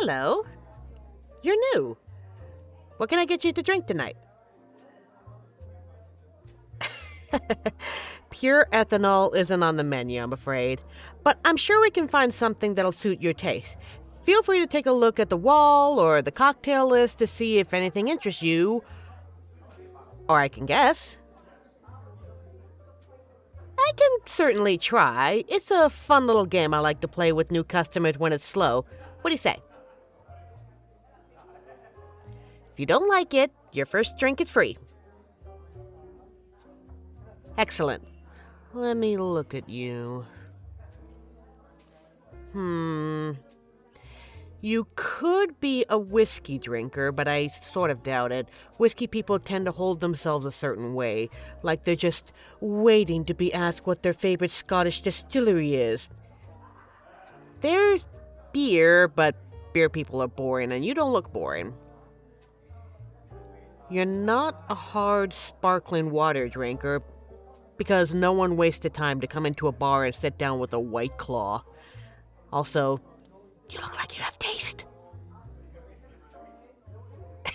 Hello. You're new. What can I get you to drink tonight? Pure ethanol isn't on the menu, I'm afraid. But I'm sure we can find something that'll suit your taste. Feel free to take a look at the wall or the cocktail list to see if anything interests you. Or I can guess. I can certainly try. It's a fun little game I like to play with new customers when it's slow. What do you say? If you don't like it, your first drink is free. Excellent. Let me look at you. You could be a whiskey drinker, but I sort of doubt it. Whiskey people tend to hold themselves a certain way, like they're just waiting to be asked what their favorite Scottish distillery is. There's beer, but beer people are boring, and you don't look boring. You're not a hard sparkling water drinker, because no one wasted time to come into a bar and sit down with a White Claw. Also, you look like you have taste.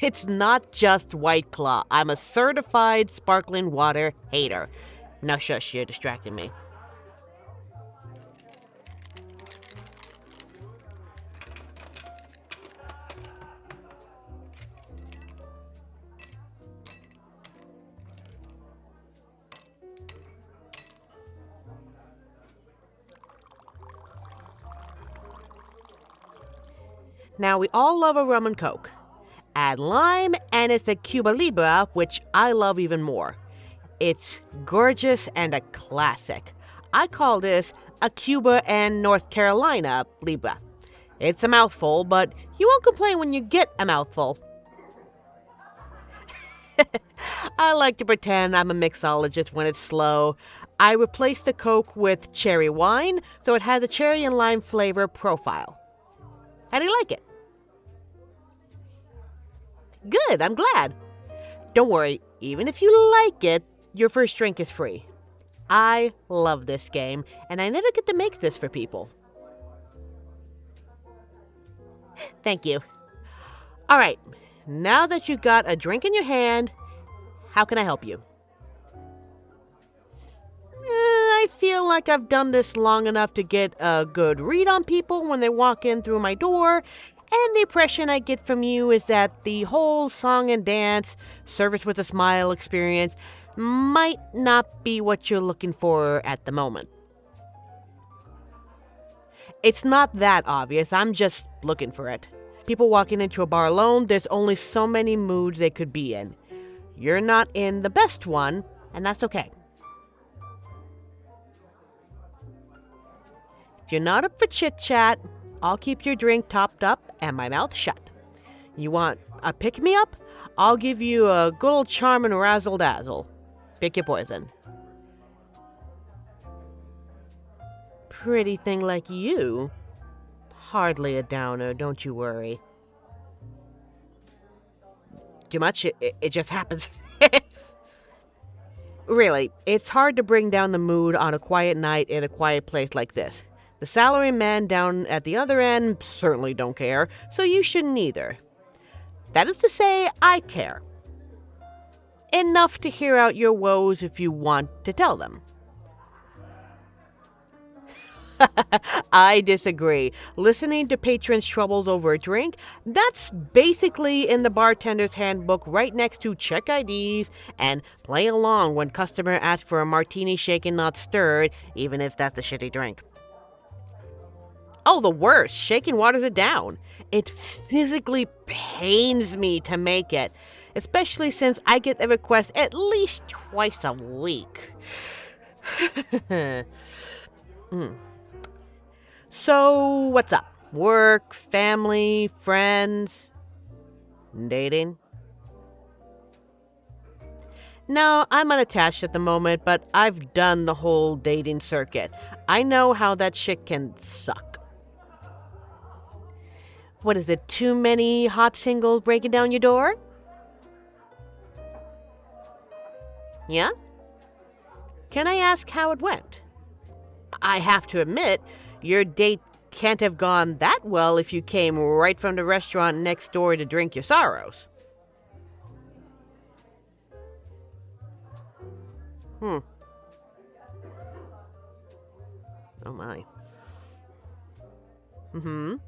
It's not just White Claw. I'm a certified sparkling water hater. Now shush, you're distracting me. Now, we all love a rum and coke. Add lime, and it's a Cuba Libre, which I love even more. It's gorgeous and a classic. I call this a Cuba and North Carolina Libre. It's a mouthful, but you won't complain when you get a mouthful. I like to pretend I'm a mixologist when it's slow. I replace the coke with cherry wine, so it has a cherry and lime flavor profile. How do you like it? Good, I'm glad. Don't worry, even if you like it, your first drink is free. I love this game, and I never get to make this for people. Thank you. All right, now that you've got a drink in your hand, how can I help you? I feel like I've done this long enough to get a good read on people when they walk in through my door, and the impression I get from you is that the whole song and dance, service with a smile experience might not be what you're looking for at the moment. It's not that obvious, I'm just looking for it. People walking into a bar alone, there's only so many moods they could be in. You're not in the best one, and that's okay. If you're not up for chit-chat, I'll keep your drink topped up and my mouth shut. You want a pick-me-up? I'll give you a good old charm and razzle-dazzle. Pick your poison. Pretty thing like you? Hardly a downer, don't you worry. Too much? It just happens. Really, it's hard to bring down the mood on a quiet night in a quiet place like this. The salaryman down at the other end certainly don't care, so you shouldn't either. That is to say, I care. Enough to hear out your woes if you want to tell them. I disagree. Listening to patrons' troubles over a drink, that's basically in the bartender's handbook right next to check IDs and play along when customer asks for a martini shaken not stirred, even if that's a shitty drink. Oh, the worst. Shaking waters it down. It physically pains me to make it, especially since I get the request at least twice a week. So, what's up? Work, family, friends, dating? No, I'm unattached at the moment, but I've done the whole dating circuit. I know how that shit can suck. What is it, too many hot singles breaking down your door? Yeah? Can I ask how it went? I have to admit, your date can't have gone that well if you came right from the restaurant next door to drink your sorrows. Oh my. Ooh.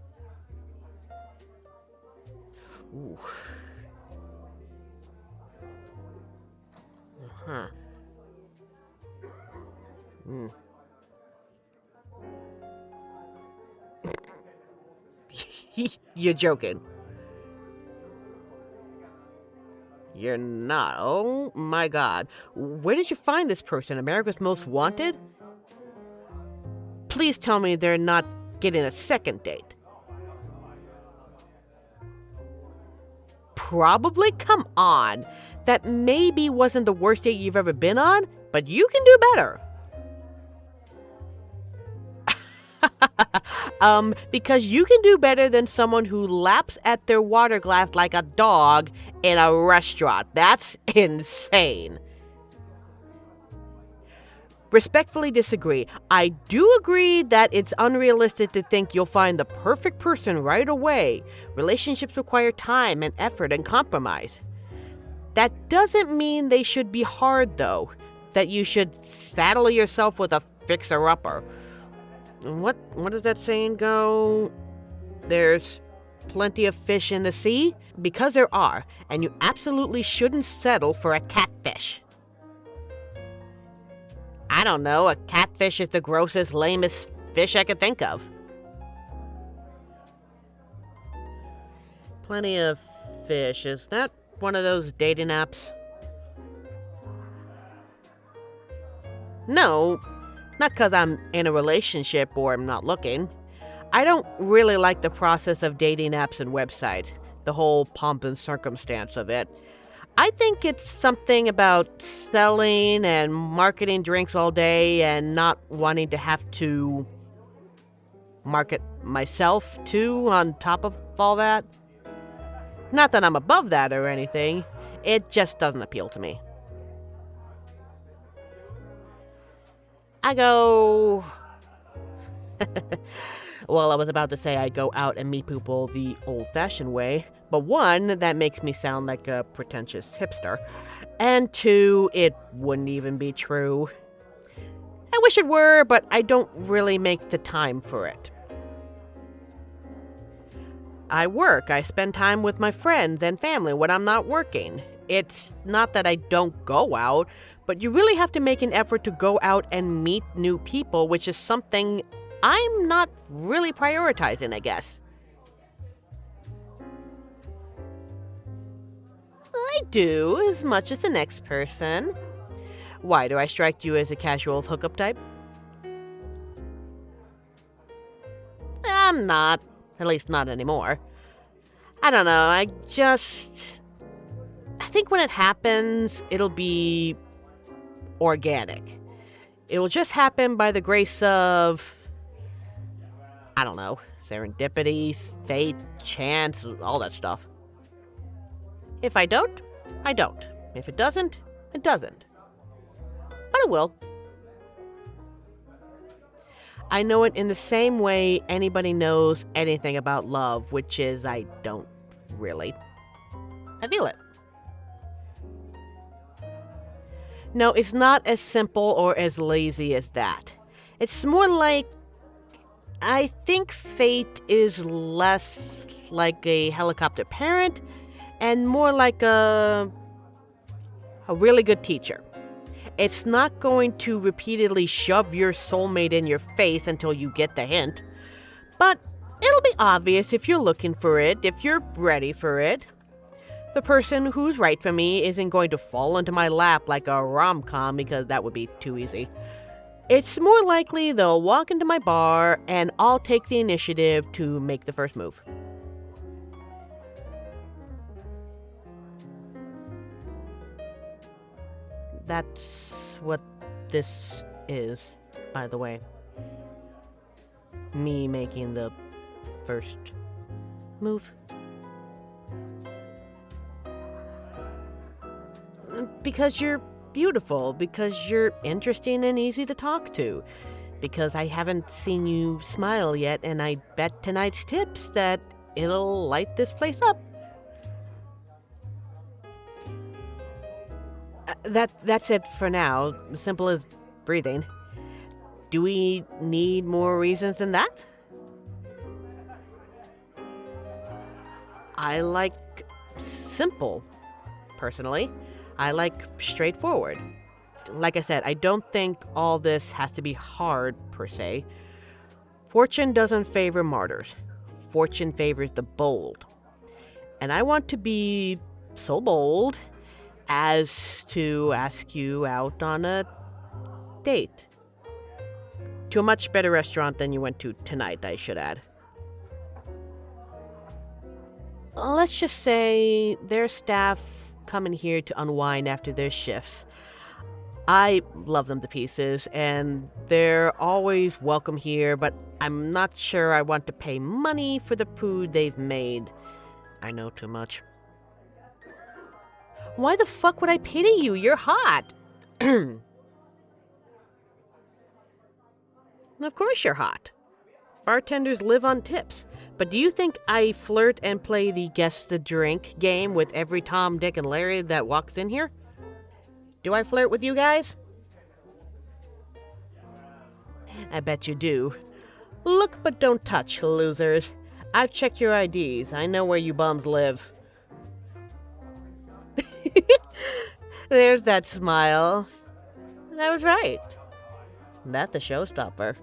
Huh. You're joking. You're not. Oh my God. Where did you find this person? America's Most Wanted? Please tell me they're not getting a second date. Probably? Come on. That maybe wasn't the worst date you've ever been on, but you can do better. Because you can do better than someone who laps at their water glass like a dog in a restaurant. That's insane. Respectfully disagree. I do agree that it's unrealistic to think you'll find the perfect person right away. Relationships require time and effort and compromise. That doesn't mean they should be hard, though. That you should saddle yourself with a fixer-upper. What does that saying go? There's plenty of fish in the sea? Because there are, and you absolutely shouldn't settle for a catfish. I don't know, a catfish is the grossest, lamest fish I could think of. Plenty of fish, is that one of those dating apps? No, not because I'm in a relationship or I'm not looking. I don't really like the process of dating apps and websites, the whole pomp and circumstance of it. I think it's something about selling and marketing drinks all day and not wanting to have to market myself too on top of all that. Not that I'm above that or anything. It just doesn't appeal to me. I go... Well, I was about to say I go out and meet people the old-fashioned way. But one, that makes me sound like a pretentious hipster. And two, it wouldn't even be true. I wish it were, but I don't really make the time for it. I work. I spend time with my friends and family when I'm not working. It's not that I don't go out, but you really have to make an effort to go out and meet new people, which is something I'm not really prioritizing, I guess. I do, as much as the next person. Why, do I strike you as a casual hookup type? I'm not. At least not anymore. I don't know, I think when it happens, it'll be organic. It'll just happen by the grace of, I don't know, serendipity, fate, chance, all that stuff. If I don't, I don't. If it doesn't, it doesn't. But it will. I know it in the same way anybody knows anything about love, which is I don't really. I feel it. No, it's not as simple or as lazy as that. It's more like, I think fate is less like a helicopter parent and more like a really good teacher. It's not going to repeatedly shove your soulmate in your face until you get the hint. But it'll be obvious if you're looking for it, if you're ready for it. The person who's right for me isn't going to fall into my lap like a rom-com because that would be too easy. It's more likely they'll walk into my bar and I'll take the initiative to make the first move. That's what this is, by the way. Me making the first move. Because you're beautiful, because you're interesting and easy to talk to. because I haven't seen you smile yet, and I bet tonight's tips that it'll light this place up. That's it for now. Simple as breathing. Do we need more reasons than that? I like simple, personally. I like straightforward. Like I said, I don't think all this has to be hard, per se. Fortune doesn't favor martyrs. Fortune favors the bold. And I want to be so bold as to ask you out on a date. To a much better restaurant than you went to tonight, I should add. Let's just say their staff come in here to unwind after their shifts. I love them to pieces, and they're always welcome here, but I'm not sure I want to pay money for the food they've made. I know too much. Why the fuck would I pity you? You're hot. Of course you're hot. Bartenders live on tips. But do you think I flirt and play the guess the drink game with every Tom, Dick, and Larry that walks in here? Do I flirt with you guys? I bet you do. Look but don't touch, losers. I've checked your IDs. I know where you bums live. There's that smile. I was right. That's the showstopper.